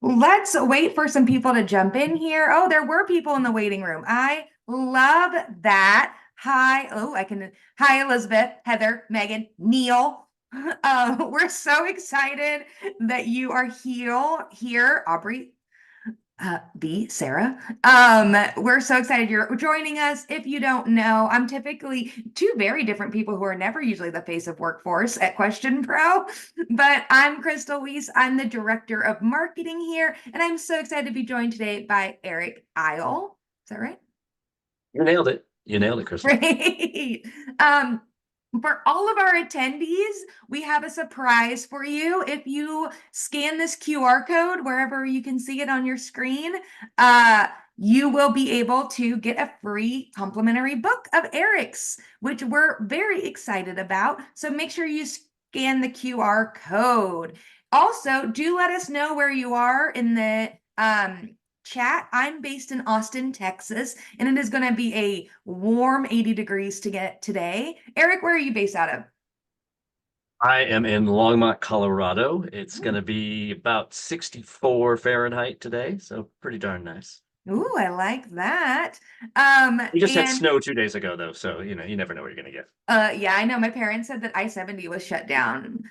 Let's wait for some people to jump in here. Oh, there were people in the waiting room. I love that. Hi. Oh, I can. Hi, Elizabeth, Heather, Megan, Neil. We're so excited that you are here, Aubrey. Sarah. We're so excited you're joining us. If you don't know, I'm typically two very different people who are never usually the face of workforce at Question Pro, but I'm Crystal Weiss. I'm the director of marketing here, and I'm so excited to be joined today by Eric Isle. Is that right? You nailed it. You nailed it, Crystal. Great. Um, for all of our attendees, we have a surprise for you. If you scan this QR code wherever you can see it on your screen, you will be able to get a free complimentary book of Eric's, which we're very excited about. So make sure you scan the QR code. Also, do let us know where you are in the chat. I'm based in Austin, Texas, and it is going to be a warm 80 degrees to get today. Eric, where are you based out of? I am in Longmont, Colorado. It's going to be about 64 Fahrenheit today, so pretty darn nice. Ooh, I like that. We just had And snow 2 days ago, though, so you never know what you're going to get. yeah, I know my parents said that I-70 was shut down.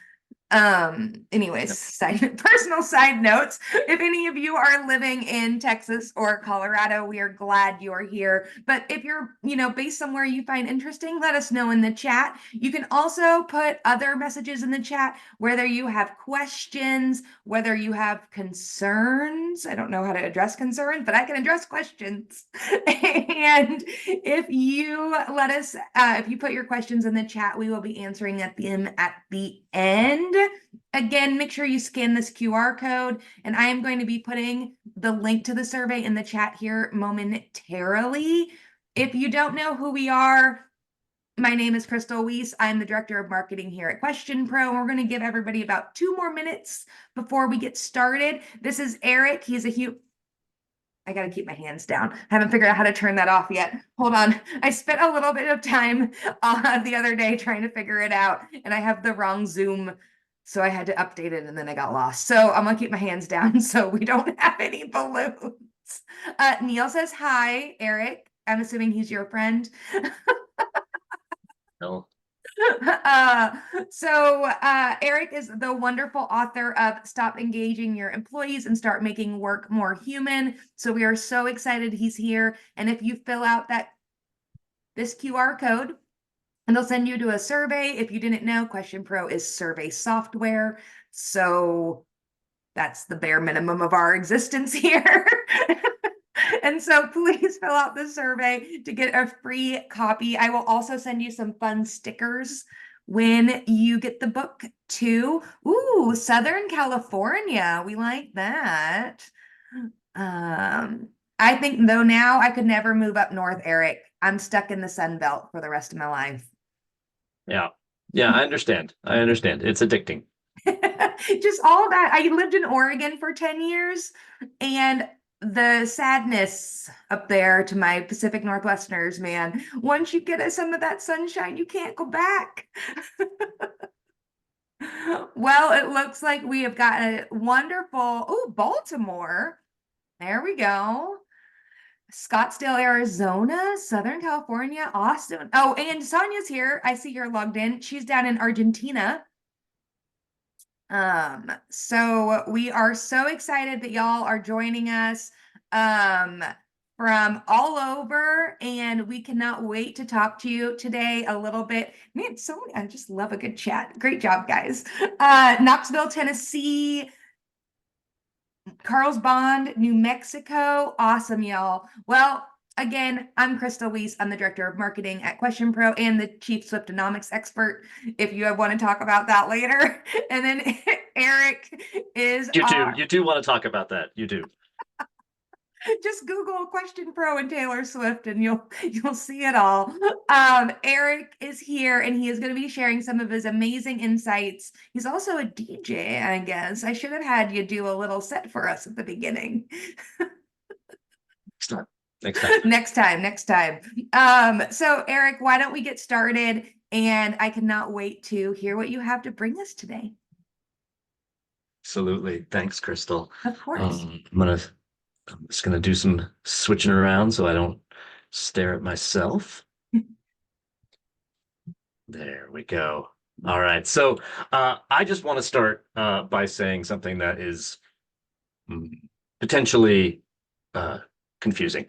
Anyways, Yep. personal side notes. If any of you are living in Texas or Colorado, we are glad you are here. But if you're, based somewhere you find interesting, let us know in the chat. You can also put other messages in the chat, whether you have questions, whether you have concerns. I don't know how to address concerns, but I can address questions. And if you if you put your questions in the chat, we will be answering them at the end. Again, make sure you scan this QR code, and I am going to be putting the link to the survey in the chat here momentarily. If you don't know who we are, my name is Crystal Weiss. I'm the director of marketing here at Question Pro. And we're going to give everybody about 2 more minutes before we get started. This is Eric. I got to keep my hands down. I haven't figured out how to turn that off yet. Hold on. I spent a little bit of time the other day trying to figure it out, and I have the wrong Zoom. So I had to update it and then I got lost. So I'm going to keep my hands down so we don't have any balloons. Neil says, hi, Eric. I'm assuming he's your friend. No. Eric is the wonderful author of Stop Engaging Your Employees and Start Making Work More Human. So we are so excited he's here. And if you fill out this QR code, and they'll send you to a survey. If you didn't know, Question Pro is survey software. So that's the bare minimum of our existence here. And so please fill out the survey to get a free copy. I will also send you some fun stickers when you get the book too. Ooh, Southern California. We like that. I think though now I could never move up north, Eric. I'm stuck in the Sun Belt for the rest of my life. Yeah. Yeah, I understand. I understand. It's addicting. Just all that. I lived in Oregon for 10 years, and the sadness up there to my Pacific Northwesterners, man. Once you get some of that sunshine, you can't go back. Well, it looks like we have got a wonderful, oh, Baltimore. There we go. Scottsdale, Arizona, Southern California, Austin. Oh, and Sonia's here. I see her logged in. She's down in Argentina. So we are so excited that y'all are joining us from all over, and we cannot wait to talk to you today a little bit. Man, I just love a good chat. Great job, guys. Knoxville, Tennessee, Carlsbad, New Mexico. Awesome, y'all. Well, again, I'm Crystal Weiss. I'm the director of marketing at Question Pro and the chief Swiftonomics expert. If you want to talk about that later. And then Eric is You do want to talk about that. You do. just Google Question Pro and Taylor Swift and you'll see it all. Eric is here and he is going to be sharing some of his amazing insights. He's also a DJ, I guess. I should have had you do a little set for us at the beginning. Next time. Next time. Next time. So Eric, why don't we get started? And I cannot wait to hear what you have to bring us today. Absolutely. Thanks, Crystal. Of course. I'm just gonna do some switching around so I don't stare at myself. There we go. All right. So I just want to start by saying something that is mm, potentially uh, confusing.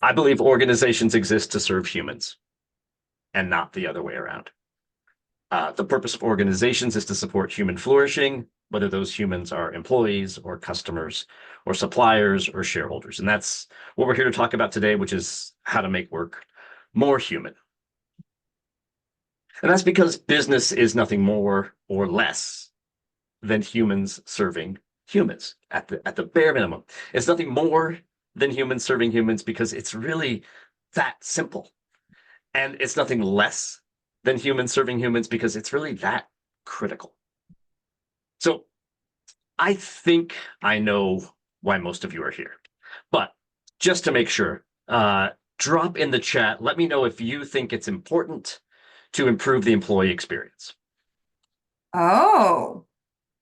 I believe organizations exist to serve humans and not the other way around. The purpose of organizations is to support human flourishing, whether those humans are employees or customers or suppliers or shareholders. And that's what we're here to talk about today, which is how to make work more human. And that's because business is nothing more or less than humans serving humans at the bare minimum. It's nothing more than humans serving humans because it's really that simple. And it's nothing less than humans serving humans because it's really that critical. So I think I know why most of you are here. But just to make sure, drop in the chat. Let me know if you think it's important to improve the employee experience. Oh,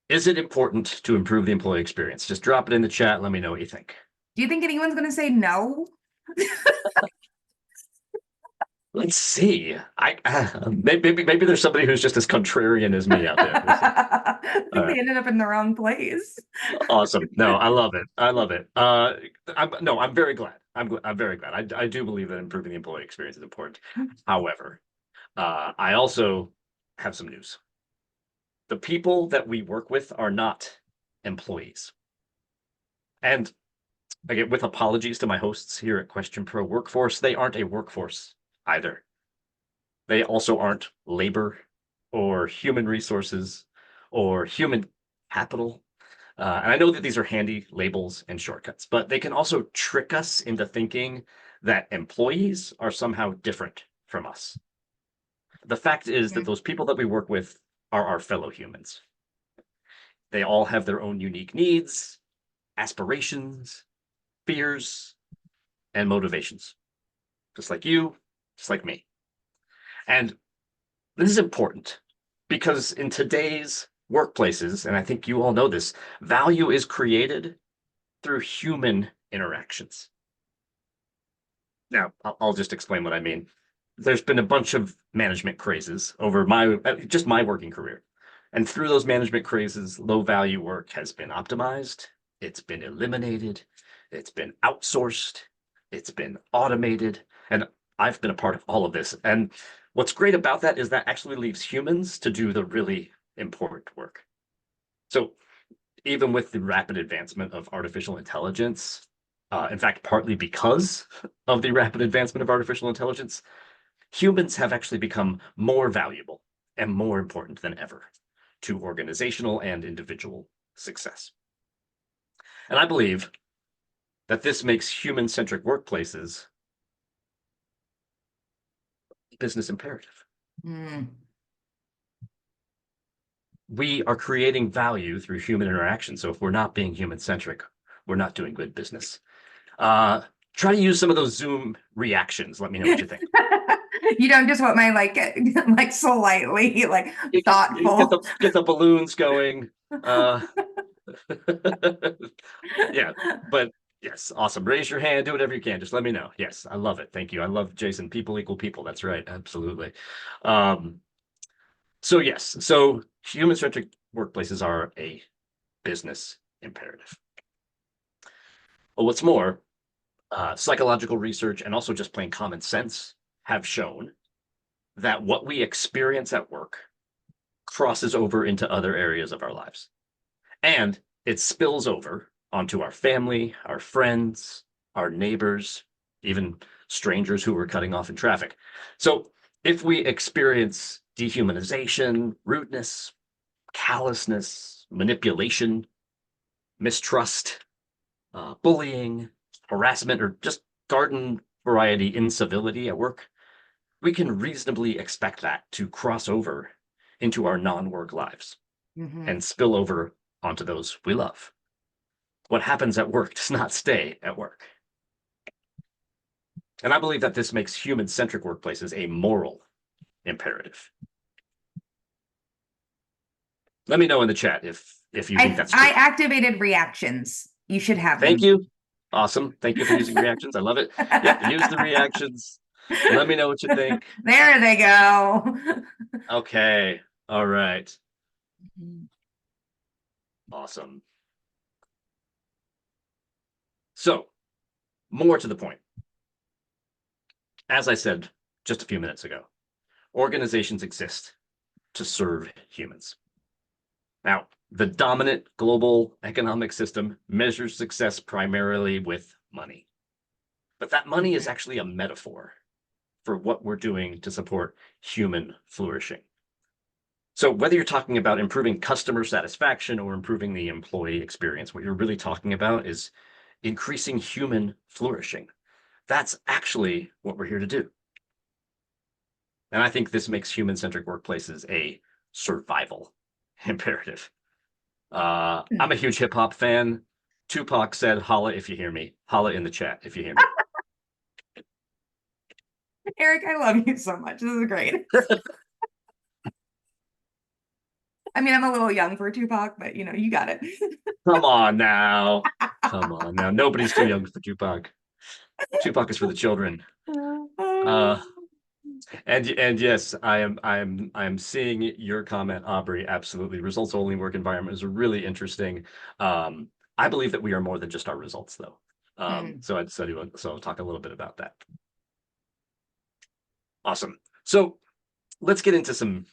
Is it important to improve the employee experience? Just drop it in the chat. Let me know what you think. do you think anyone's going to say no? Let's see. Maybe there's somebody who's just as contrarian as me out there. We'll see. I All think right. they ended up in the wrong place. Awesome. No, I love it. I love it. I'm very glad. I'm very glad. I do believe that improving the employee experience is important. However, I also have some news. The people that we work with are not employees. And again, with apologies to my hosts here at Question Pro Workforce, they aren't a workforce either. They also aren't labor or human resources or human capital. And I know that these are handy labels and shortcuts, but they can also trick us into thinking that employees are somehow different from us. The fact is that those people that we work with are our fellow humans. They all have their own unique needs, aspirations, fears, and motivations, just like you, just like me. And this is important because in today's workplaces, and I think you all know this, value is created through human interactions. Now, I'll just explain what I mean. There's been a bunch of management crazes over just my working career. And through those management crazes, low value work has been optimized, it's been eliminated, it's been outsourced, it's been automated, and I've been a part of all of this. And what's great about that is that actually leaves humans to do the really important work. So even with the rapid advancement of artificial intelligence, in fact, partly because of the rapid advancement of artificial intelligence, humans have actually become more valuable and more important than ever to organizational and individual success. And I believe that this makes human-centric workplaces business imperative. Mm. We are creating value through human interaction. So if we're not being human-centric, we're not doing good business. Try to use some of those Zoom reactions. Let me know what you think. You don't just want my like slightly like Get thoughtful. the balloons going. Uh, yeah, but yes, awesome. Raise your hand, do whatever you can. Just let me know. Yes, I love it. Thank you. I love Jason. People equal people. That's right. Absolutely. Um, so yes, so human-centric workplaces are a business imperative. But what's more, psychological research and also just plain common sense have shown that what we experience at work crosses over into other areas of our lives. And it spills over onto our family, our friends, our neighbors, even strangers who we're cutting off in traffic. So if we experience dehumanization, rudeness, callousness, manipulation, mistrust, bullying, harassment, or just garden variety incivility at work, we can reasonably expect that to cross over into our non-work lives Mhm. and spill over onto those we love. What happens at work does not stay at work. And I believe that this makes human-centric workplaces a moral imperative. Let me know in the chat if you think that's I true. activated reactions. You should have Thank them. you. Awesome. Thank you for using reactions. I love it. Yep, use the reactions. Let me know what you think. There they go. Okay. All right. Awesome. So, more to the point. As I said just a few minutes ago, organizations exist to serve humans. Now, the dominant global economic system measures success primarily with money. But that money is actually a metaphor for what we're doing to support human flourishing. So whether you're talking about improving customer satisfaction or improving the employee experience, what you're really talking about is increasing human flourishing. That's actually what we're here to do. And I think this makes human-centric workplaces a survival imperative. I'm a huge hip hop fan. Tupac said, "Holla if you hear me. Holla in the chat if you hear me." Eric, I love you so much. This is great. I mean, I'm a little young for Tupac, but you got it. Come on now. Come on now. Nobody's too young for Tupac. Tupac is for the children. Uh, and yes, I am seeing your comment, Aubrey. Absolutely. Results only work environment is really interesting. I believe that we are more than just our results, though. So I'll talk a little bit about that. Awesome. So let's get into some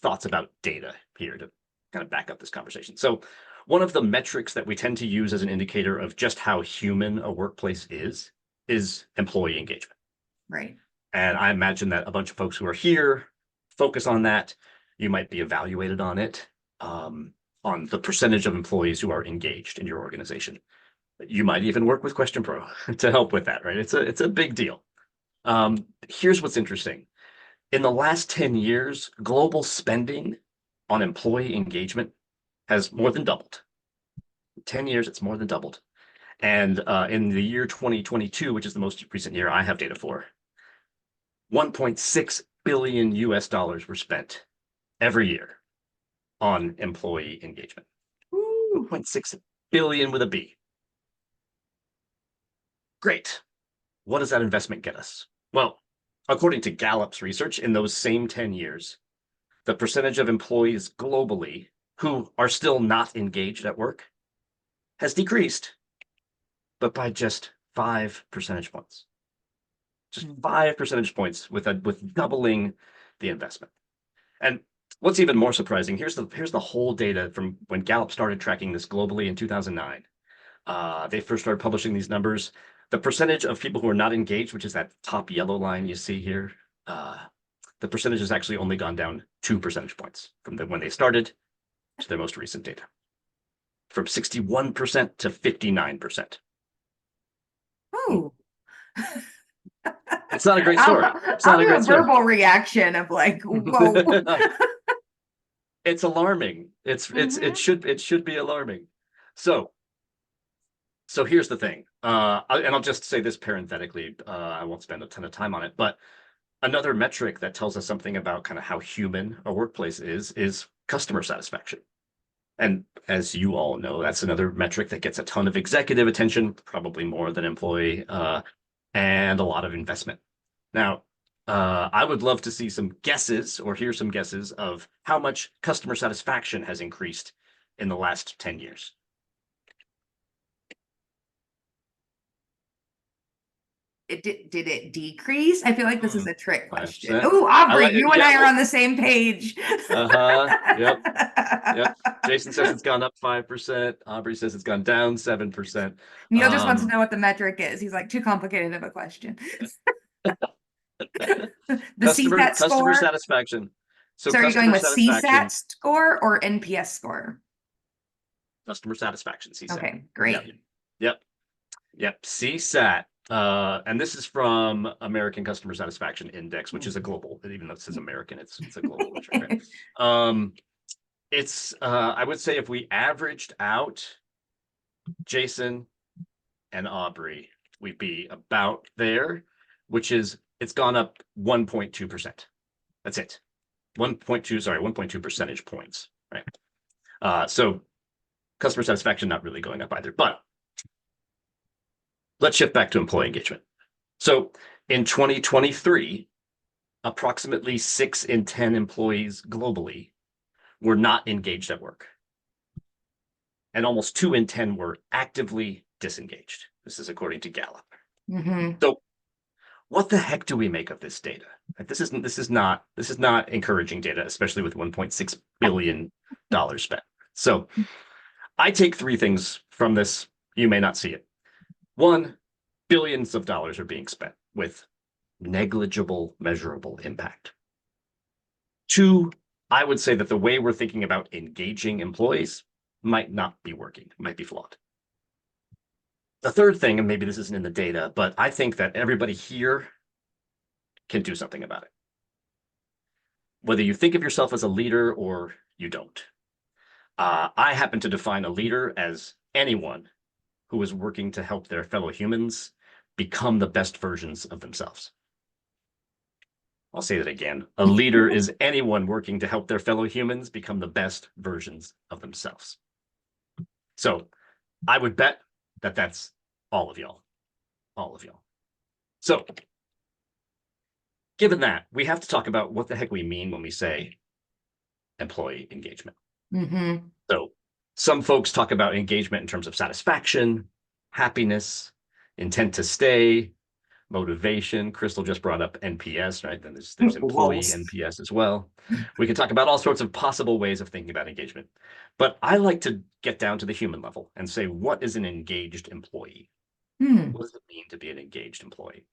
thoughts about data here to kind of back up this conversation. So one of the metrics that we tend to use as an indicator of just how human a workplace is employee engagement. Right. And I imagine that a bunch of folks who are here focus on that. You might be evaluated on it, on the percentage of employees who are engaged in your organization. You might even work with Question Pro to help with that, right? It's a big deal. Here's what's interesting. In the last 10 years, global spending on employee engagement has more than doubled. 10 years, it's more than doubled. And in the year 2022, which is the most recent year I have data for, 1.6 billion US dollars were spent every year on employee engagement. 1.6 billion with a B. Great. What does that investment get us? Well, according to Gallup's research, in those same 10 years, the percentage of employees globally who are still not engaged at work has decreased, but by just 5 percentage points. Just 5 percentage points with doubling the investment. And what's even more surprising, here's the whole data from when Gallup started tracking this globally in 2009. They first started publishing these numbers. The percentage of people who are not engaged, which is that top yellow line you see here, the percentage has actually only gone down 2 percentage points from when they started to their most recent data, from 61% to 59%. Oh. It's not a great story. It's I'll not a do a great story. verbal reaction of like, whoa. It's alarming. It should be alarming. So here's the thing. And I'll just say this parenthetically. I won't spend a ton of time on it, but another metric that tells us something about kind of how human a workplace is customer satisfaction. And as you all know, that's another metric that gets a ton of executive attention, probably more than employee, and a lot of investment. Now, I would love to see some guesses or hear some guesses of how much customer satisfaction has increased in the last 10 years. Did it decrease? I feel like this is a trick question. 5%. Oh, Aubrey, like it. you and Yeah. I are on the same page. Yep. Yep. Jason says it's gone up 5%. Aubrey says it's gone down 7%. Neil just wants to know what the metric is. He's like, too complicated of a question. The CSAT Customer score. satisfaction. So are you going Customer with satisfaction. CSAT score or NPS score? Customer satisfaction, CSAT. Okay, great. Yep. CSAT. And this is from American Customer Satisfaction Index, which is a global, even though it says American, it's a global metric, right? It's I would say if we averaged out Jason and Aubrey, we'd be about there, which is it's gone up 1.2%. That's it. 1.2 percentage points, right? So customer satisfaction not really going up either. But let's shift back to employee engagement. So in 2023, approximately 6 in 10 employees globally were not engaged at work. And almost 2 in 10 were actively disengaged. This is according to Gallup. Mm-hmm. So what the heck do we make of this data? This is not encouraging data, especially with $1.6 billion spent. So I take 3 things from this. You may not see it. 1, billions of dollars are being spent with negligible measurable impact. 2, I would say that the way we're thinking about engaging employees might not be working, might be flawed. The third thing, and maybe this isn't in the data, but I think that everybody here can do something about it. Whether you think of yourself as a leader or you don't. I happen to define a leader as anyone who is working to help their fellow humans become the best versions of themselves. I'll say that again. A leader is anyone working to help their fellow humans become the best versions of themselves. So I would bet that that's all of y'all. All of y'all. So given that, we have to talk about what the heck we mean when we say employee engagement. Mm-hmm. So some folks talk about engagement in terms of satisfaction, happiness, intent to stay, motivation. Crystal just brought up NPS, right? Then there's employee Lols. NPS as well. We can talk about all sorts of possible ways of thinking about engagement. But I like to get down to the human level and say, what is an engaged employee? Hmm. What does it mean to be an engaged employee?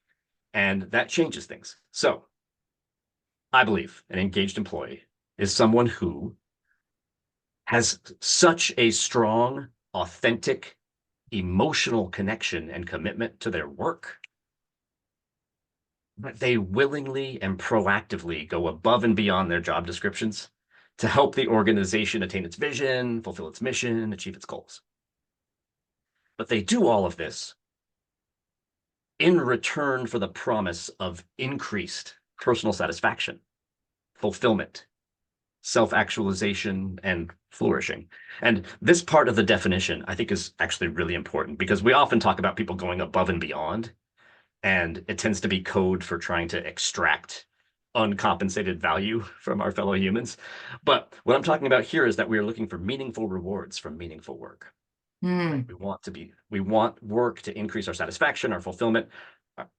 And that changes things. So I believe an engaged employee is someone who has such a strong, authentic, emotional connection and commitment to their work that they willingly and proactively go above and beyond their job descriptions to help the organization attain its vision, fulfill its mission, achieve its goals. But they do all of this in return for the promise of increased personal satisfaction, fulfillment, self-actualization, and flourishing. And this part of the definition, I think, is actually really important because we often talk about people going above and beyond, and it tends to be code for trying to extract uncompensated value from our fellow humans. But what I'm talking about here is that we are looking for meaningful rewards from meaningful work. Right? Hmm. We want work to increase our satisfaction, our fulfillment,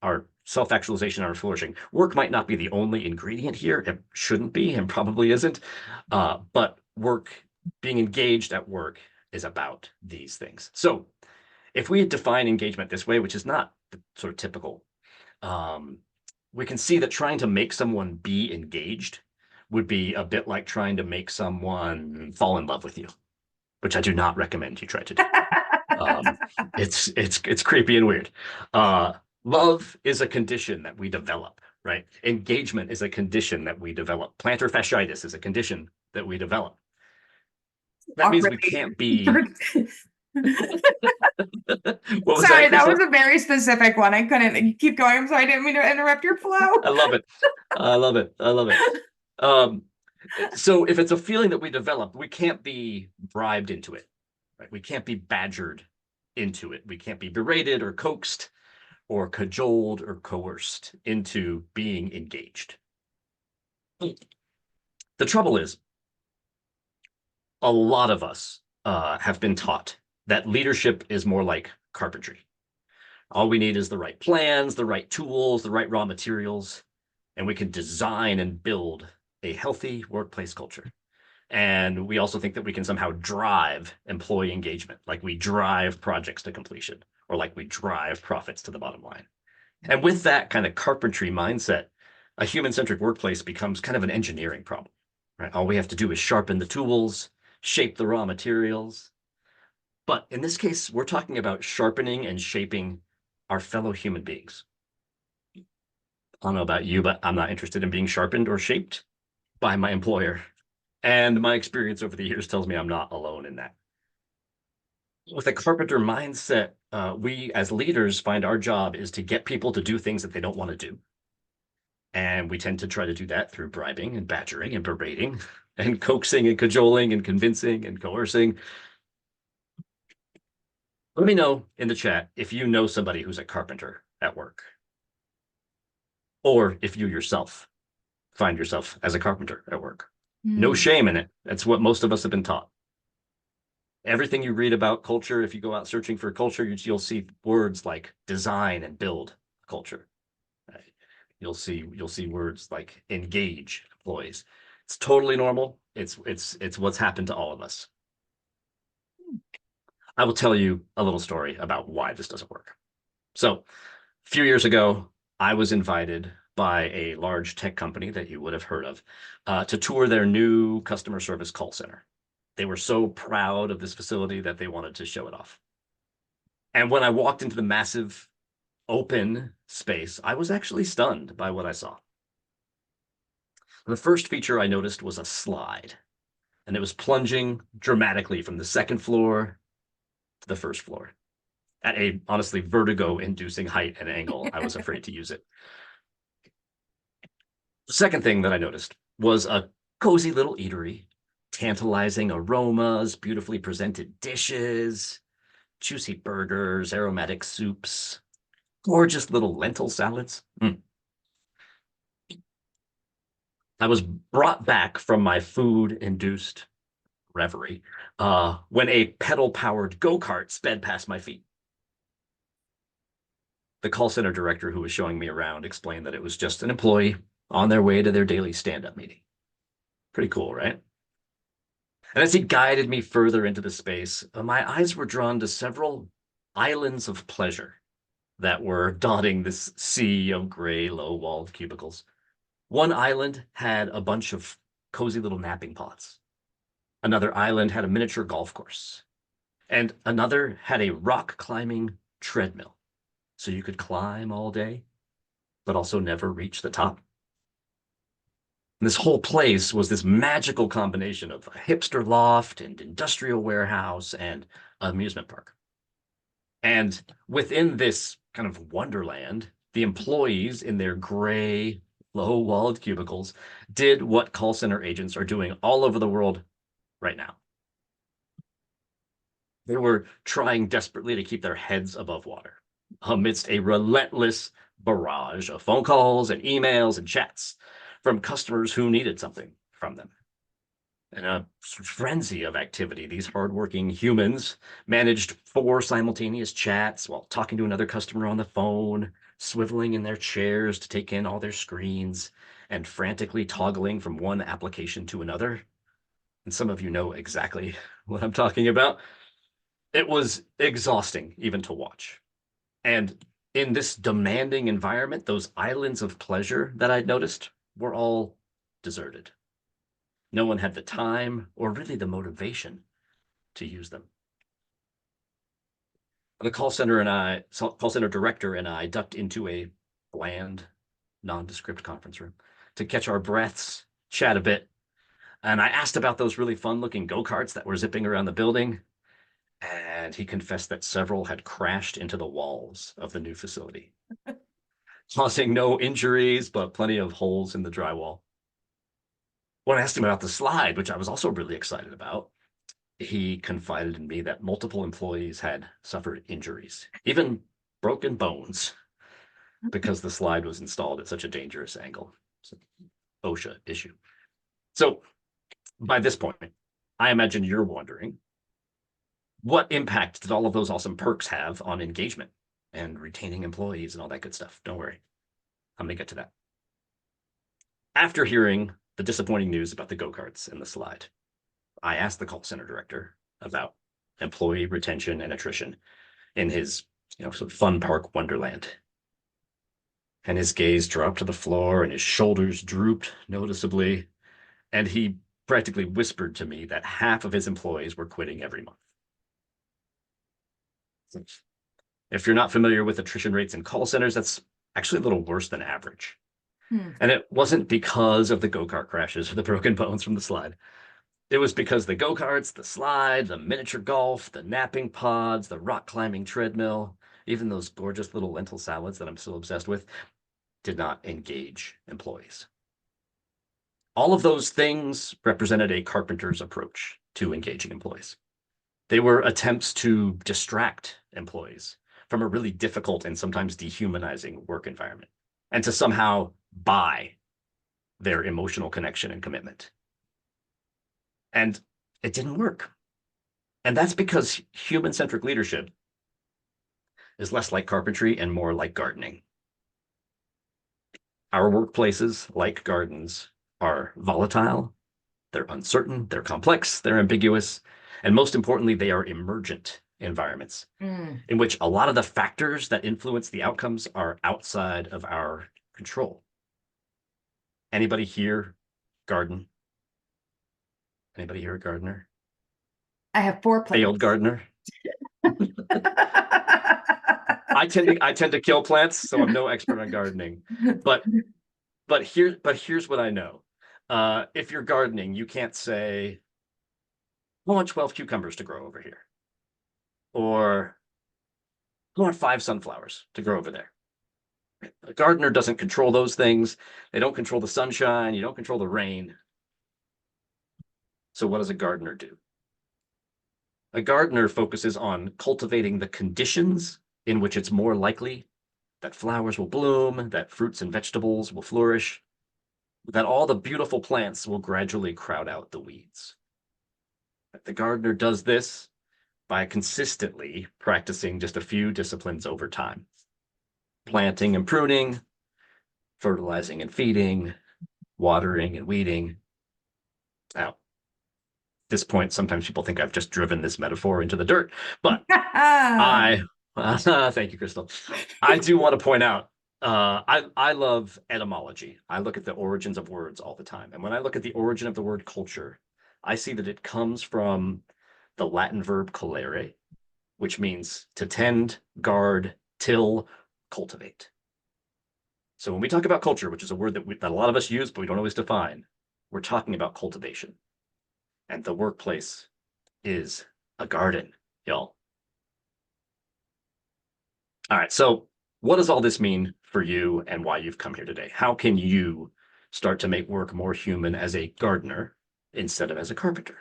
our self-actualization, our flourishing. Work might not be the only ingredient here. It shouldn't be and probably isn't. But being engaged at work is about these things. So if we define engagement this way, which is not the sort of typical, um, we can see that trying to make someone be engaged would be a bit like trying to make someone fall in love with you, which I do not recommend you try to do. Um, it's creepy and weird. Uh, Love is a condition that we develop, right? Engagement is a condition that we develop. Plantar fasciitis is a condition that we develop. That means we Awkwardly. can't be. What was that, Sorry, that was Crystal? a very specific one. I couldn't keep going. I'm sorry, I didn't mean to interrupt your flow. I love it. I love it. I love it. Um, so if it's a feeling that we develop, we can't be bribed into it, right? We can't be badgered into it. We can't be berated or coaxed or cajoled or coerced into being engaged. The trouble is, a lot of us have been taught that leadership is more like carpentry. All we need is the right plans, the right tools, the right raw materials, and we can design and build a healthy workplace culture. And we also think that we can somehow drive employee engagement, like we drive projects to completion, or like we drive profits to the bottom line. And with that kind of carpentry mindset, a human-centric workplace becomes kind of an engineering problem, right? All we have to do is sharpen the tools, shape the raw materials. But in this case, we're talking about sharpening and shaping our fellow human beings. I don't know about you, but I'm not interested in being sharpened or shaped by my employer. And my experience over the years tells me I'm not alone in that. With a carpenter mindset, we as leaders find our job is to get people to do things that they don't want to do. And we tend to try to do that through bribing and badgering and berating. and coaxing and cajoling and convincing and coercing. Let me know in the chat if you know somebody who's a carpenter at work, or if you yourself find yourself as a carpenter at work. No Hmm. shame in it. That's what most of us have been taught. Everything you read about culture, if you go out searching for culture, you'll see words like design and build culture. Right? You'll see words like engage employees. It's totally normal. It's what's happened to all of us. I will tell you a little story about why this doesn't work. So, a few years ago, I was invited by a large tech company that you would have heard of to tour their new customer service call center. They were so proud of this facility that they wanted to show it off. And when I walked into the massive open space, I was actually stunned by what I saw. The first feature I noticed was a slide, and it was plunging dramatically from the second floor to the first floor at a honestly vertigo-inducing height and angle. I was afraid to use it. The second thing that I noticed was a cozy little eatery, tantalizing aromas, beautifully presented dishes, juicy burgers, aromatic soups, gorgeous little lentil salads. I was brought back from my food-induced reverie when a pedal-powered go-kart sped past my feet. The call center director who was showing me around explained that it was just an employee on their way to their daily stand-up meeting. Pretty cool, right? And as he guided me further into the space, my eyes were drawn to several islands of pleasure that were dotting this sea of gray, low-walled cubicles. One island had a bunch of cozy little napping pods. Another island had a miniature golf course. And another had a rock climbing treadmill. So you could climb all day, but also never reach the top. And this whole place was this magical combination of a hipster loft and industrial warehouse and amusement park. And within this kind of wonderland, the employees in their gray, low-walled cubicles did what call center agents are doing all over the world right now. They were trying desperately to keep their heads above water amidst a relentless barrage of phone calls and emails and chats from customers who needed something from them. In a frenzy of activity, these hardworking humans managed 4 simultaneous chats while talking to another customer on the phone, swiveling in their chairs to take in all their screens, and frantically toggling from one application to another. And some of you know exactly what I'm talking about. It was exhausting even to watch. And in this demanding environment, those islands of pleasure that I'd noticed were all deserted. No one had the time or really the motivation to use them. The call center director and I ducked into a bland, nondescript conference room to catch our breaths, chat a bit. And I asked about those really fun looking go-karts that were zipping around the building. And he confessed that several had crashed into the walls of the new facility, causing no injuries, but plenty of holes in the drywall. When I asked him about the slide, which I was also really excited about, he confided in me that multiple employees had suffered injuries, even broken bones, because the slide was installed at such a dangerous angle. It's an OSHA issue. So by this point, I imagine you're wondering, what impact did all of those awesome perks have on engagement and retaining employees and all that good stuff? Don't worry. I'm going to get to that. After hearing the disappointing news about the go-karts and the slide, I asked the call center director about employee retention and attrition in his, sort of fun park wonderland. And his gaze dropped to the floor and his shoulders drooped noticeably. And he practically whispered to me that half of his employees were quitting every month. If you're not familiar with attrition rates in call centers, that's actually a little worse than average. Hmm. And it wasn't because of the go-kart crashes or the broken bones from the slide. It was because the go-karts, the slide, the miniature golf, the napping pods, the rock climbing treadmill, even those gorgeous little lentil salads that I'm still obsessed with, did not engage employees. All of those things represented a carpenter's approach to engaging employees. They were attempts to distract employees from a really difficult and sometimes dehumanizing work environment and to somehow buy their emotional connection and commitment. And it didn't work. And that's because human-centric leadership is less like carpentry and more like gardening. Our workplaces, like gardens, are volatile, they're uncertain, they're complex, they're ambiguous, and most importantly, they are emergent environments Mm. in which a lot of the factors that influence the outcomes are outside of our control. Anybody here garden? Anybody here a gardener? I have 4 plants. Failed gardener? I tend to kill plants, so I'm no expert on gardening. But here's what I know. If you're gardening, you can't say, I want 12 cucumbers to grow over here. Or I want 5 sunflowers to grow over there. A gardener doesn't control those things. They don't control the sunshine. You don't control the rain. So what does a gardener do? A gardener focuses on cultivating the conditions in which it's more likely that flowers will bloom, that fruits and vegetables will flourish, that all the beautiful plants will gradually crowd out the weeds. The gardener does this by consistently practicing just a few disciplines over time. Planting and pruning, fertilizing and feeding, watering and weeding. Now, at this point, sometimes people think I've just driven this metaphor into the dirt, but I, thank you, Crystal. I do want to point out, I love etymology. I look at the origins of words all the time. And when I look at the origin of the word culture, I see that it comes from the Latin verb colere, which means to tend, guard, till, cultivate. So when we talk about culture, which is a word that a lot of us use, but we don't always define, we're talking about cultivation. And the workplace is a garden, y'all. All right, so what does all this mean for you and why you've come here today? How can you start to make work more human as a gardener instead of as a carpenter?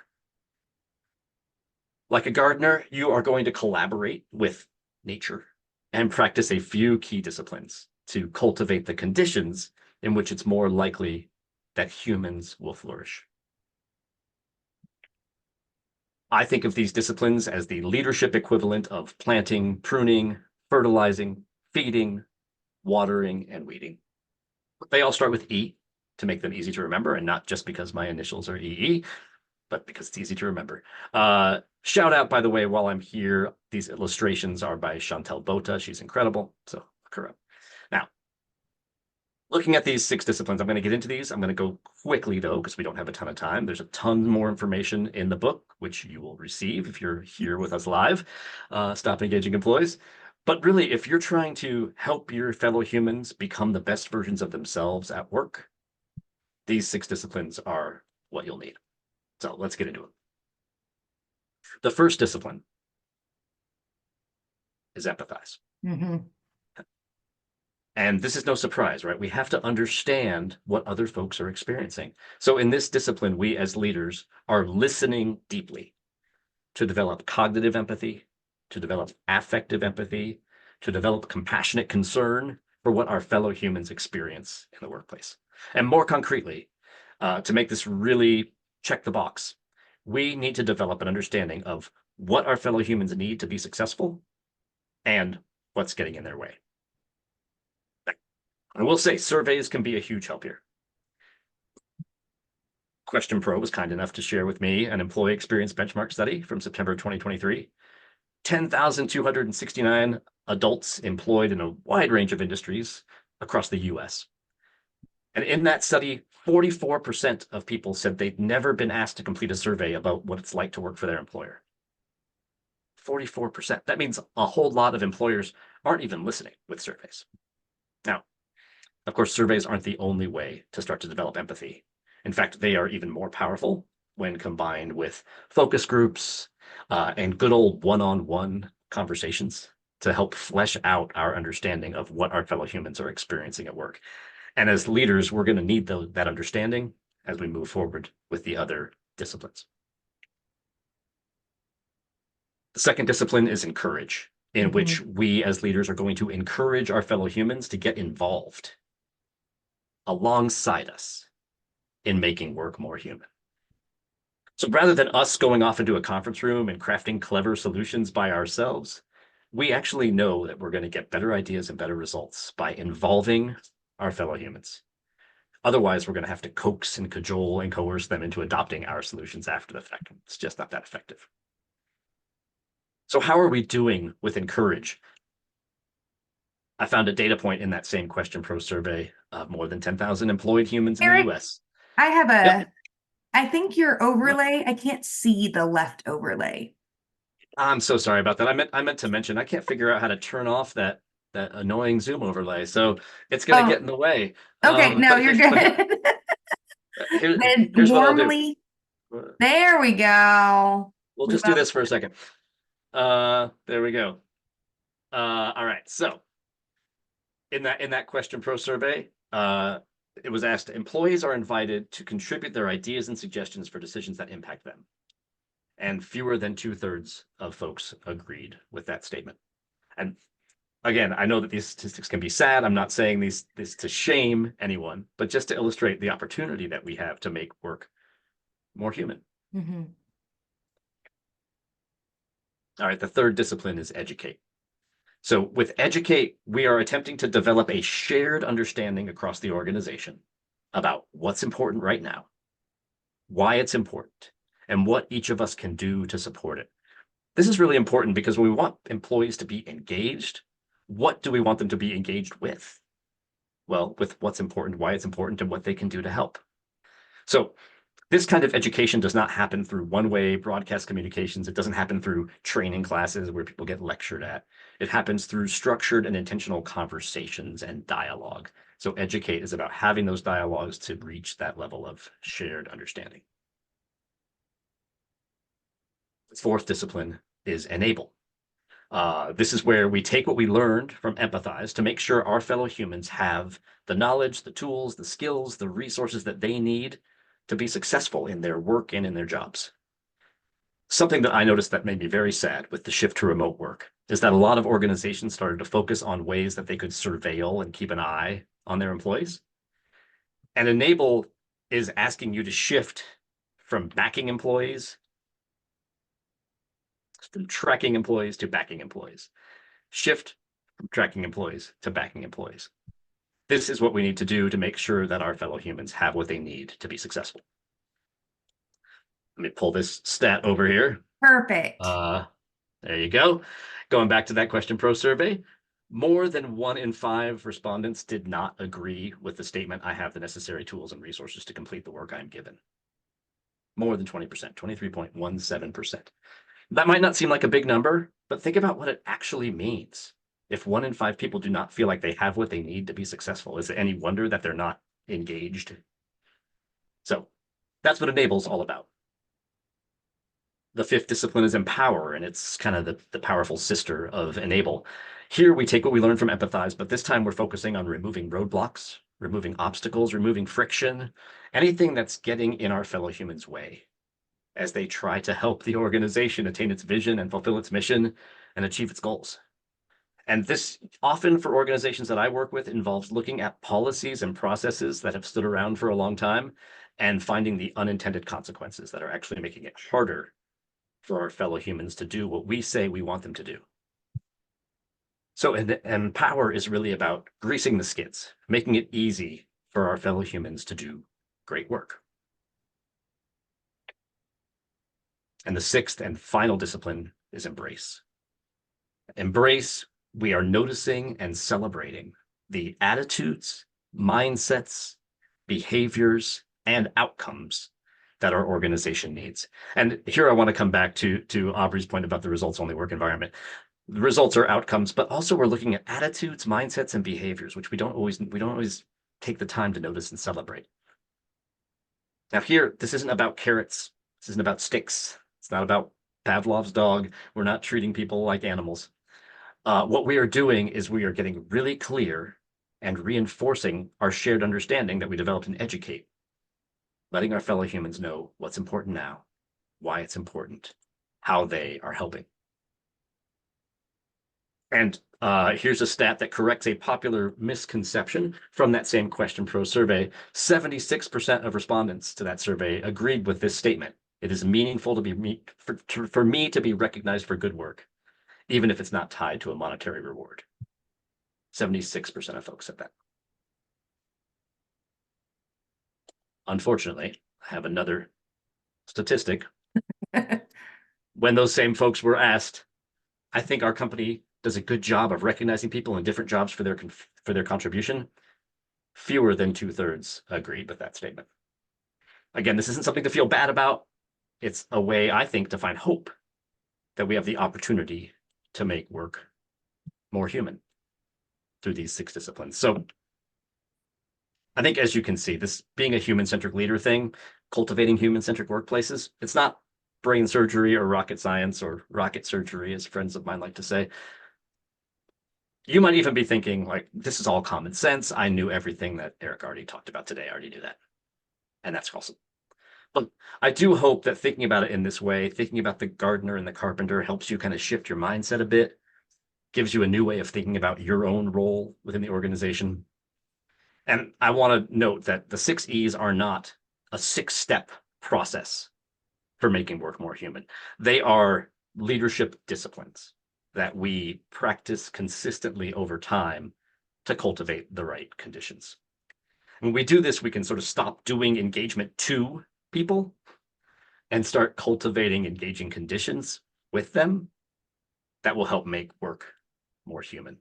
Like a gardener, you are going to collaborate with nature and practice a few key disciplines to cultivate the conditions in which it's more likely that humans will flourish. I think of these disciplines as the leadership equivalent of planting, pruning, fertilizing, feeding, watering, and weeding. They all start with E to make them easy to remember, and not just because my initials are EE, but because it's easy to remember. Shout out, by the way, while I'm here, these illustrations are by Chantel Bota. She's incredible, so look her up. Now, looking at these 6 disciplines, I'm going to get into these. I'm going to go quickly, though, because we don't have a ton of time. There's a ton more information in the book, which you will receive if you're here with us live. Stop Engaging Employees. But really, if you're trying to help your fellow humans become the best versions of themselves at work, these 6 disciplines are what you'll need. So let's get into it. The first discipline is empathize. Mm-hmm. And this is no surprise, right? We have to understand what other folks are experiencing. So in this discipline, we as leaders are listening deeply to develop cognitive empathy, to develop affective empathy, to develop compassionate concern for what our fellow humans experience in the workplace. And more concretely, to make this really check the box, we need to develop an understanding of what our fellow humans need to be successful and what's getting in their way. I will say surveys can be a huge help here. Question Pro was kind enough to share with me an employee experience benchmark study from September 2023. 10,269 adults employed in a wide range of industries across the US. And in that study, 44% of people said they'd never been asked to complete a survey about what it's like to work for their employer. 44%. That means a whole lot of employers aren't even listening with surveys. Now, of course, surveys aren't the only way to start to develop empathy. In fact, they are even more powerful when combined with focus groups and good old one-on-one conversations to help flesh out our understanding of what our fellow humans are experiencing at work. And as leaders, we're going to need that understanding as we move forward with the other disciplines. The second discipline is encourage, in which Mhm. we as leaders are going to encourage our fellow humans to get involved alongside us in making work more human. So rather than us going off into a conference room and crafting clever solutions by ourselves, we actually know that we're going to get better ideas and better results by involving our fellow humans. Otherwise, we're going to have to coax and cajole and coerce them into adopting our solutions after the fact. It's just not that effective. So how are we doing with encourage? I found a data point in that same Question Pro survey of more than 10,000 employed humans in the Eric, US. I have Yep. I think your overlay, I can't see the left overlay. I'm so sorry about that. I meant to mention I can't figure out how to turn off that annoying Zoom overlay. So it's going to get Oh, in the way. okay, no, But you're good. Then here's what I'll do. warmly, there we go. We'll We just do love this for a second. There we go. All right. So in that Question Pro survey, it was asked, employees are invited to contribute their ideas and suggestions for decisions that impact them. And fewer than 2/3 of folks agreed with that statement. And again, I know that these statistics can be sad. I'm not saying this to shame anyone, but just to illustrate the opportunity that we have to make work more human. Mhm. All right, the third discipline is educate. So with educate, we are attempting to develop a shared understanding across the organization about what's important right now, why it's important, and what each of us can do to support it. This is really important because when we want employees to be engaged, what do we want them to be engaged with? Well, with what's important, why it's important, and what they can do to help. So this kind of education does not happen through one-way broadcast communications. It doesn't happen through training classes where people get lectured at. It happens through structured and intentional conversations and dialogue. So educate is about having those dialogues to reach that level of shared understanding. The fourth discipline is enable. This is where we take what we learned from empathize to make sure our fellow humans have the knowledge, the tools, the skills, the resources that they need to be successful in their work and in their jobs. Something that I noticed that made me very sad with the shift to remote work is that a lot of organizations started to focus on ways that they could surveil and keep an eye on their employees. And enable is asking you to shift from backing employees, from tracking employees to backing employees. Shift from tracking employees to backing employees. This is what we need to do to make sure that our fellow humans have what they need to be successful. Let me pull this stat over here. Perfect. There you go. Going back to that Question Pro survey, more than 1 in 5 respondents did not agree with the statement, I have the necessary tools and resources to complete the work I'm given. More than 20%, 23.17%. That might not seem like a big number, but think about what it actually means. If 1 in 5 people do not feel like they have what they need to be successful, is it any wonder that they're not engaged? So that's what Enable's all about. The fifth discipline is empower, and it's kind of the powerful sister of enable. Here we take what we learned from empathize, but this time we're focusing on removing roadblocks, removing obstacles, removing friction, anything that's getting in our fellow humans' way as they try to help the organization attain its vision and fulfill its mission and achieve its goals. And this often for organizations that I work with involves looking at policies and processes that have stood around for a long time and finding the unintended consequences that are actually making it harder for our fellow humans to do what we say we want them to do. So empower is really about greasing the skids, making it easy for our fellow humans to do great work. And the sixth and final discipline is embrace. Embrace, we are noticing and celebrating the attitudes, mindsets, behaviors, and outcomes that our organization needs. And here I want to come back to Aubrey's point about the results only work environment. The results are outcomes, but also we're looking at attitudes, mindsets, and behaviors, which we don't always take the time to notice and celebrate. Now here, this isn't about carrots. This isn't about sticks. It's not about Pavlov's dog. We're not treating people like animals. What we are doing is we are getting really clear and reinforcing our shared understanding that we developed in educate letting our fellow humans know what's important now, why it's important, how they are helping. And here's a stat that corrects a popular misconception from that same Question Pro survey. 76% of respondents to that survey agreed with this statement. It is meaningful to be for me to be recognized for good work, even if it's not tied to a monetary reward. 76% of folks said that. Unfortunately, I have another statistic. When those same folks were asked, I think our company does a good job of recognizing people in different jobs for their contribution. Fewer than 2/3 agreed with that statement. Again, this isn't something to feel bad about. It's a way, I think, to find hope that we have the opportunity to make work more human through these 6 disciplines. So I think, as you can see, this being a human-centric leader thing, cultivating human-centric workplaces, it's not brain surgery or rocket science or rocket surgery, as friends of mine like to say. You might even be thinking, like, this is all common sense. I knew everything that Eric already talked about today. I already knew that. And that's awesome. But I do hope that thinking about it in this way, thinking about the gardener and the carpenter, helps you kind of shift your mindset a bit, gives you a new way of thinking about your own role within the organization. And I want to note that the 6 E's are not a 6-step process for making work more human. They are leadership disciplines that we practice consistently over time to cultivate the right conditions. When we do this, we can sort of stop doing engagement to people and start cultivating engaging conditions with them that will help make work more human.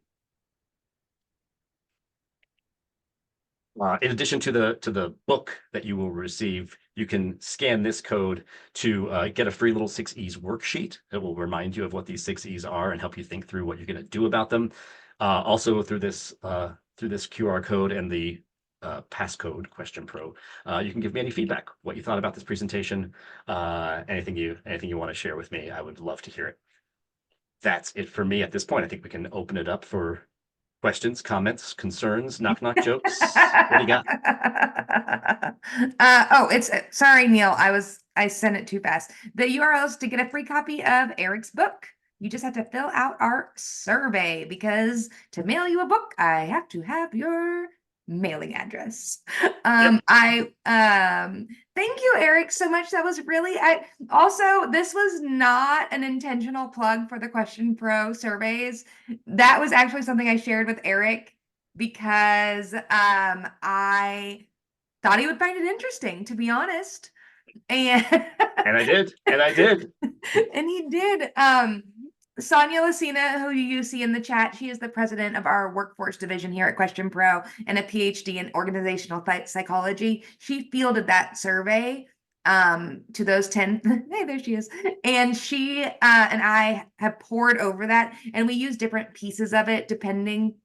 In addition to the book that you will receive, you can scan this code to get a free little 6 E's worksheet that will remind you of what these 6 E's are and help you think through what you're going to do about them. Also through this QR code and the passcode Question Pro, you can give me any feedback, what you thought about this presentation, anything you want to share with me. I would love to hear it. That's it for me at this point. I think we can open it up for questions, comments, concerns, knock jokes. What do you got? Oh, it's sorry, Neil. I sent it too fast. The URLs to get a free copy of Eric's book. You just have to fill out our survey because to mail you a book, I have to have your mailing address. Yep. Thank you, Eric, so much. That was really I also this was not an intentional plug for the Question Pro surveys. That was actually something I shared with Eric because I thought he would find it interesting, to be honest. And And I did. And I did. and he did. Sonia Lucina, who you see in the chat, she is the president of our workforce division here at Question Pro and a PhD in organizational psychology. She fielded that survey to those 10. Hey, there she is. And she and I have poured over that, and we use different pieces of it depending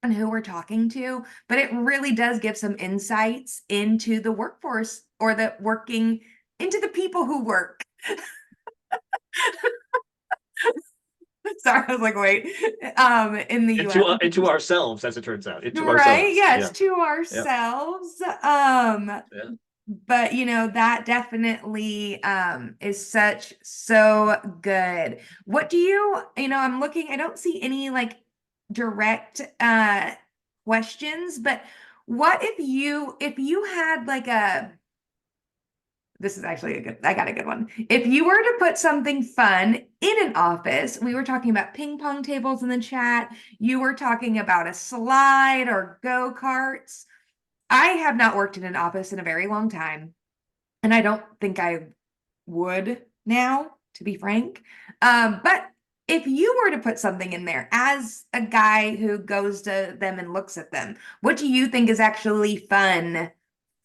on who we're talking to, but it really does give some insights into the workforce or the working into the people who work. Sorry, I was like, wait. In the US. Into ourselves, as it turns out. Into Right? ourselves. Yes, Yeah. to Yeah. ourselves. Yeah. But that definitely is so good. What do I'm looking, I don't see any like direct questions, but what if you had like this is actually I got a good one. If you were to put something fun in an office, we were talking about ping pong tables in the chat, you were talking about a slide or go-karts. I have not worked in an office in a very long time, and I don't think I would now, to be frank. But if you were to put something in there as a guy who goes to them and looks at them, what do you think is actually fun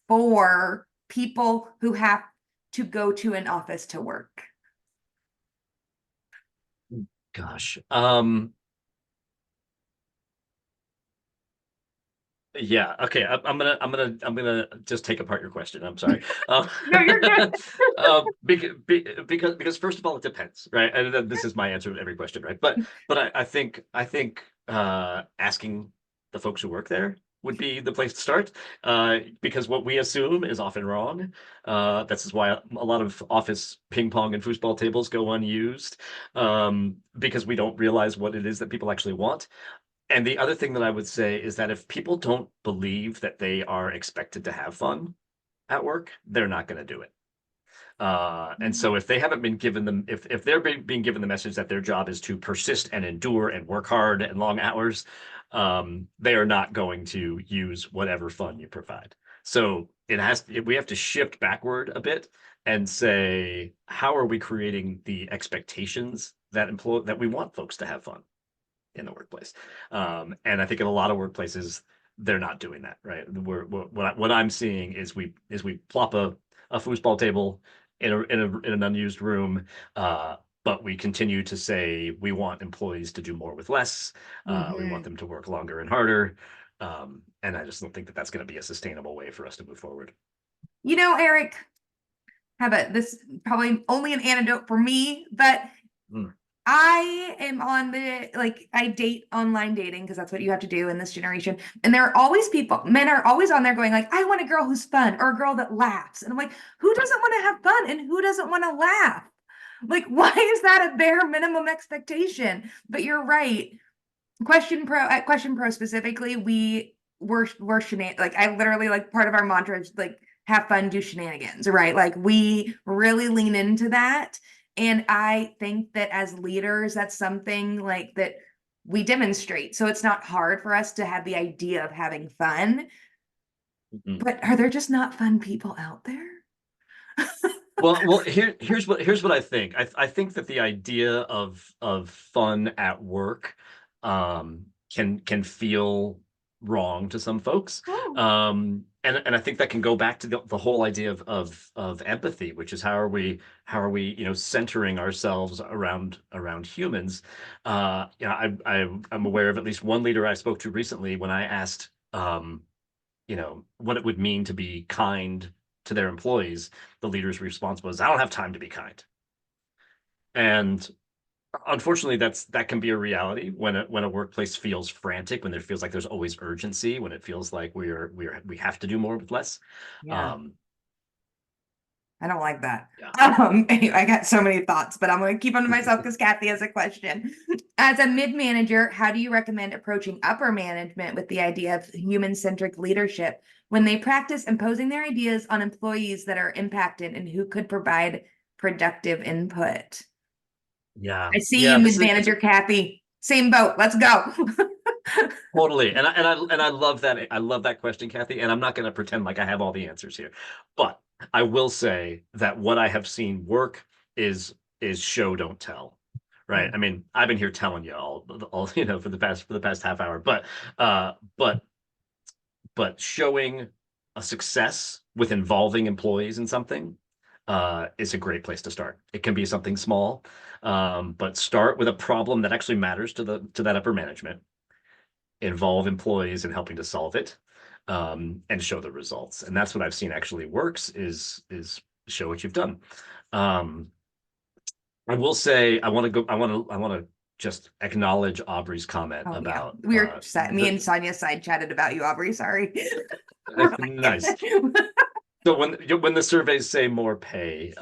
for people who have to go to an office to work? Gosh. Yeah. Okay. I'm gonna just take apart your question. I'm sorry. No, you're good. Because first of all, it depends, right? And then this is my answer to every question, right? But I think asking the folks who work there would be the place to start, because what we assume is often wrong. This is why a lot of office ping pong and foosball tables go unused, because we don't realize what it is that people actually want. And the other thing that I would say is that if people don't believe that they are expected to have fun at work, they're not going to do it. And so if they haven't been given them, if they're being given the message that their job is to persist and endure and work hard and long hours, they are not going to use whatever fun you provide. So we have to shift backward a bit and say, how are we creating the expectations that we want folks to have fun in the workplace? And I think in a lot of workplaces, they're not doing that, right? What I'm seeing is we plop a foosball table in an unused room, but we continue to say we want employees to do more with less. We want Mhm. them to work longer and harder. And I just don't think that that's going to be a sustainable way for us to move forward. Eric, how about this? Probably only an anecdote for me, but Mm. I am on I date online dating because that's what you have to do in this generation. And there are always men are always on there going like, I want a girl who's fun or a girl that laughs. And I'm like, who doesn't want to have fun and who doesn't want to laugh? Like, why is that a bare minimum expectation? But you're right. Question Pro specifically, we're like I literally like part of our mantra is like have fun, do shenanigans, right? Like we really lean into that. And I think that as leaders, that's something like that we demonstrate. So it's not hard for us to have the idea of having fun. Mhm. But are there just not fun people out there? Here's what I think. I think that the idea of fun at work can feel wrong to some folks. Oh, And I think that can go back to the whole idea of empathy, which is how are we centering ourselves around humans. I'm aware of at least one leader I spoke to recently when I asked what it would mean to be kind to their employees. The leader's response was, I don't have time to be kind. And unfortunately, that can be a reality when a workplace feels frantic, when there feels like there's always urgency, when it feels like we have to do more with less. yeah. Um, I don't like that. yeah. Anyway, I got so many thoughts, but I'm going to keep them to myself because Kathy has a question. As a mid manager, how do you recommend approaching upper management with the idea of human centric leadership when they practice imposing their ideas on employees that are impacted and who could provide productive input? Yeah. I see you, Yeah. mid It's manager Kathy. Same boat. Let's go. totally. And I love that. I love that question, Kathy. And I'm not going to pretend like I have all the answers here, but I will say that what I have seen work is show, don't tell. Right. I mean, I've been here telling you all for the past half hour, uh, but but showing a success with involving employees in something is a great place to start. It can be something small, but start with a problem that actually matters to that upper management, involve employees in helping to solve it, and show the results. And that's what I've seen actually works is show what you've done. Um, I will say I want to just acknowledge Aubrey's comment Oh yeah, about me the and Sonia side chatted about you, Aubrey. Sorry. We're nice. like, So when the surveys say more pay,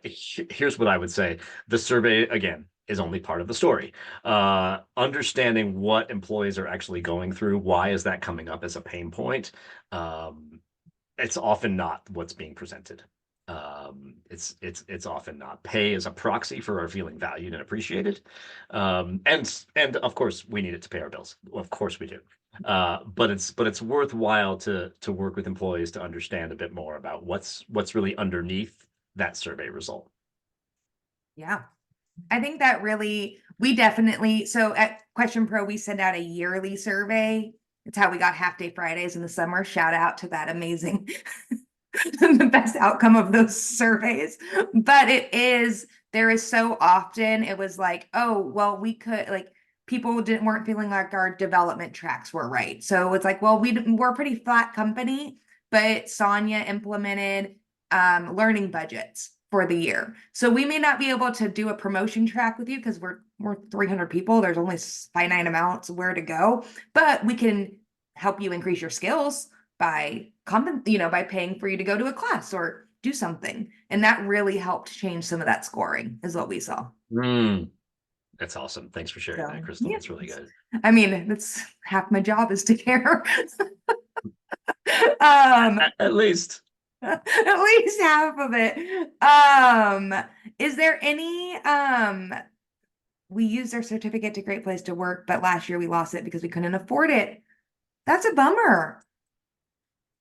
here's what I would say. The survey, again, is only part of the story. Understanding what employees are actually going through, why is that coming up as a pain point? Um, it's often not what's being presented. It's often not. Pay is a proxy for our feeling valued and appreciated. And of course we need it to pay our bills. Of course we do. But it's worthwhile to work with employees to understand a bit more about what's really underneath that survey result. yeah. I think that we definitely, so at Question Pro, we send out a yearly survey. It's how we got half day Fridays in the summer. Shout out to that amazing, the best outcome of those surveys. But there is so often it was like, oh, well, people weren't feeling like our development tracks were right. So it's like, well, we're a pretty flat company, but Sonia implemented learning budgets for the year. So we may not be able to do a promotion track with you because we're 300 people. There's only finite amounts where to go, but we can help you increase your skills by by paying for you to go to a class or do something. And that really helped change some of that scoring, is what we saw. Mm, that's awesome. Thanks for sharing that, So Crystal. yeah, That's really good. I mean, that's half my job is to care. um, At least. at least half of it. Is there any we used our certificate to Great Place to Work, but last year we lost it because we couldn't afford it. That's a bummer.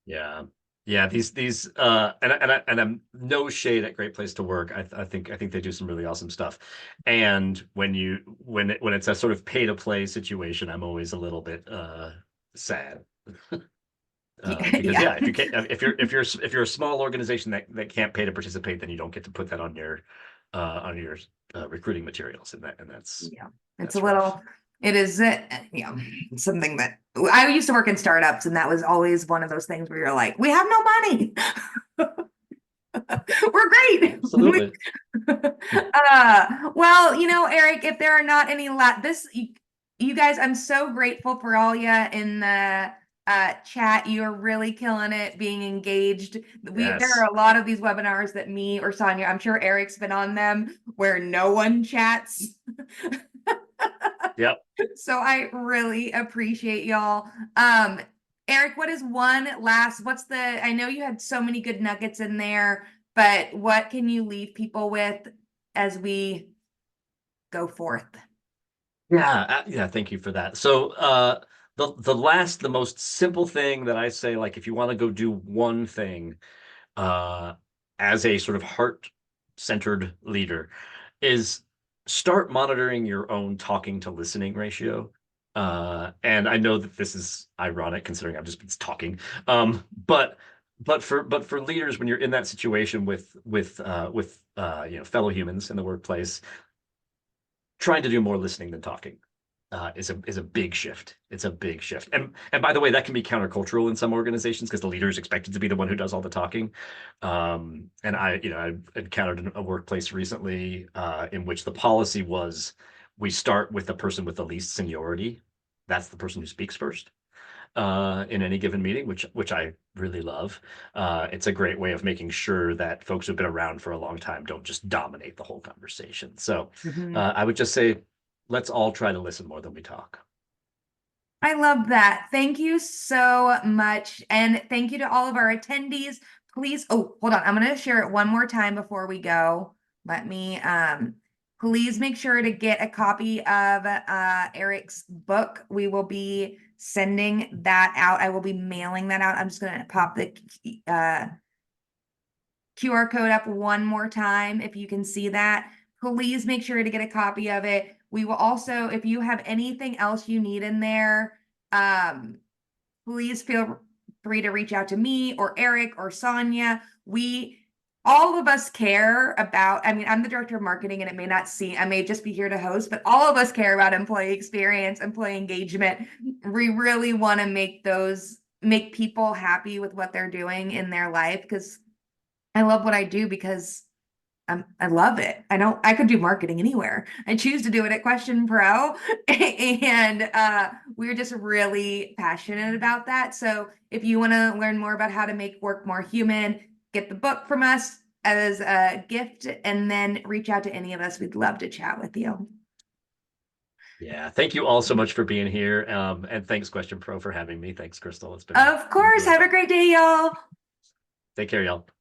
Yeah. Yeah, these and I'm no shade at Great Place to Work. I think they do some really awesome stuff. And when it's a sort of pay to play situation, I'm always a little bit sad. Because Yeah. yeah, if you can't if you're a small organization that can't pay to participate, then you don't get to put that on your recruiting materials, and Yeah. It's a that's rough. little, it is, something that I used to work in startups, and that was always one of those things where you're like, we have no money. We're great. Absolutely. Well, Eric, if there are not any you guys, I'm so grateful for all you in the chat. You are really killing it, being engaged. There are Yes. a lot of these webinars that me or Sonia, I'm sure Eric's been on them, where no one chats. Yep. So I really appreciate y'all. Eric, what is I know you had so many good nuggets in there, but what can you leave people with as we go forth? Yeah, yeah, thank you for that. So, the most simple thing that I say, like if you want to go do one thing, uh, as a sort of heart-centered leader, is start monitoring your own talking to listening ratio. And I know that this is ironic considering I've just been talking. But for leaders, when you're in that situation with fellow humans in the workplace, trying to do more listening than talking is a big shift. It's a big shift. And by the way, that can be countercultural in some organizations because the leader is expected to be the one who does all the talking. And I encountered a workplace recently in which the policy was we start with the person with the least seniority. That's the person who speaks first in any given meeting, which I really love. It's a great way of making sure that folks who've been around for a long time don't just dominate the whole conversation. So Mhm. I would just say, let's all try to listen more than we talk. I love that. Thank you so much. And thank you to all of our attendees. Please, oh, hold on. I'm going to share it one more time before we go. Let me, please make sure to get a copy of Eric's book. We will be sending that out. I will be mailing that out. I'm just going to pop the QR code up one more time if you can see that. Please make sure to get a copy of it. We will also, if you have anything else you need in there, please feel free to reach out to me or Eric or Sonia. All of us care about, I mean, I'm the director of marketing and I may just be here to host, but all of us care about employee experience, employee engagement. We really want to make people happy with what they're doing in their life because I love what I do because I love it. I could do marketing anywhere. I choose to do it at Question Pro. And we're just really passionate about that. So if you want to learn more about how to make work more human, get the book from us as a gift and then reach out to any of us. We'd love to chat with you. Yeah, thank you all so much for being here. And thanks, Question Pro, for having me. Thanks, Crystal. It's been Of course. really Have a fun. great day, y'all. Take care, y'all.